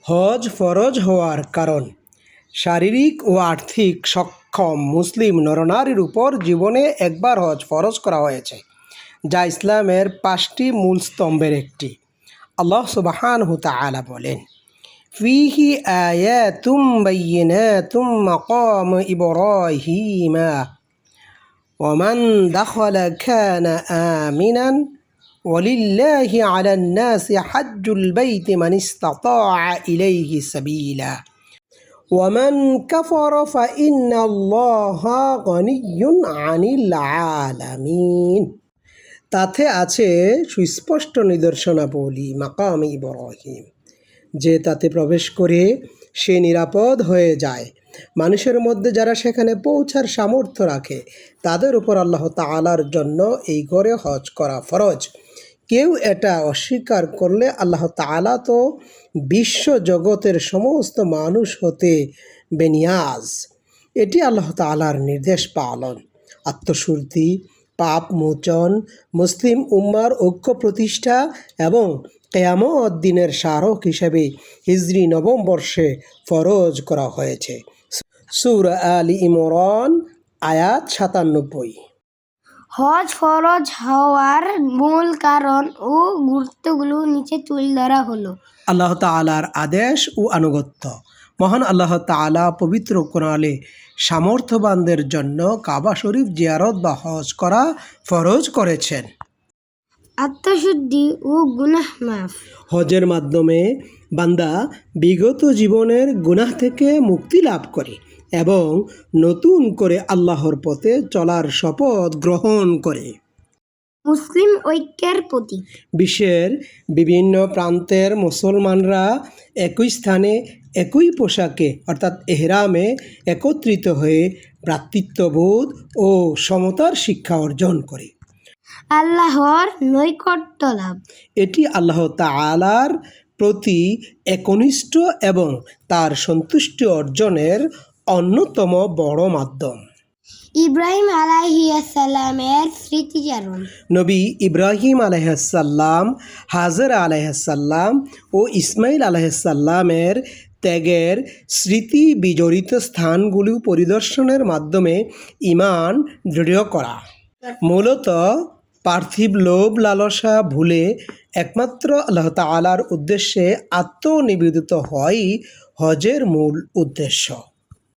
হজ ফরজ হওয়ার কারণ শারীরিক ও আর্থিক সক্ষম মুসলিম নরনারীর উপর জীবনে একবার হজ ফরজ করা হয়েছে, যা ইসলামের 5টি মূল স্তম্ভের একটি। আল্লাহ সুবহানাহু ওয়া তাআলা বলেন, ফীহি আয়াতুম বাইয়িনাতুম মাকাম ইব্রাহিমা ওয়া মান দাখালা কানা আমিনান ওয়ালিল্লাহি আলান নাসি হাজ্জুল বাইতি মান ইসতাতাআ ইলাইহি সাবিলা ওয়া মান কাফারা ফাইন্নাল্লাহা গনিয়্যুন আনিল আলামিন। তাতে আছে সুস্পষ্ট নিদর্শনাবলী মাকাম ইব্রাহিম, যে তাতে প্রবেশ করে সে নিরাপদ হয়ে যায়। মানুষের মধ্যে যারা সেখানে পৌঁছার সামর্থ্য রাখে তাদের উপর আল্লাহ তাআলার জন্য এই ঘরে হজ করা ফরজ। কেউ এটা অস্বীকার করলে আল্লাহ তাআলা তো বিশ্ব জগতের সমস্ত মানুষ হতে বেনিয়াজ। এটি আল্লাহ তাআলার নির্দেশ পালন, আত্মশুদ্ধি, পাপ মোচন, মুসলিম উম্মার ঐক্য প্রতিষ্ঠা এবং কিয়ামত দিনের স্মারক হিসেবে হিজরি নবম বর্ষে ফরজ করা হয়েছে। সূরা আলী ইমরান আয়াত 97। হজ ফরজ হওয়ার মূল কারণ ও গুরুত্বগুলো নিচে তুলে ধরা হলো। আল্লাহ তাআলার আদেশ ও আনুগত্য। মহান আল্লাহ তাআলা পবিত্র কোরআনে সামর্থ্যবানদের জন্য কাবা শরীফ জিয়ারত বা হজ করা ফরজ করেছেন। আত্মশুদ্ধি ও গুনাহ মাফ। হজের মাধ্যমে বান্দা বিগত জীবনের গুনাহ থেকে মুক্তি লাভ করে এবং নতুন করে আল্লাহর পথে চলার শপথ গ্রহণ করে। মুসলিম ঐক্যের প্রতীক। বিশ্বের বিভিন্ন প্রান্তের মুসলমানরা একই স্থানে একই পোশাকে অর্থাৎ এহরামে একত্রিত হয়ে ভ্রাতৃত্ববোধ ও সমতার শিক্ষা অর্জন করে। আল্লাহর নৈকট্য লাভ। এটি আল্লাহ তাআলার প্রতি একনিষ্ঠ এবং তার সন্তুষ্টি অর্জনের অন্যতম বড় মাধ্যম। ইব্রাহিম আলাইহিসসালামের স্মৃতিচারণ। নবী ইব্রাহিম আলাইহিসসালাম, হাজর আলাইহিসসালাম ও ইসমাইল আলাইহিসসালামের ত্যাগের স্মৃতি বিজড়িত স্থানগুলি পরিদর্শনের মাধ্যমে ঈমান দৃঢ় করা। মূলত পার্থিব লোভ লালসা ভুলে একমাত্র আল্লাহ তাআলার উদ্দেশ্যে আত্মনিবেদিত হওয়াই হজের মূল উদ্দেশ্য।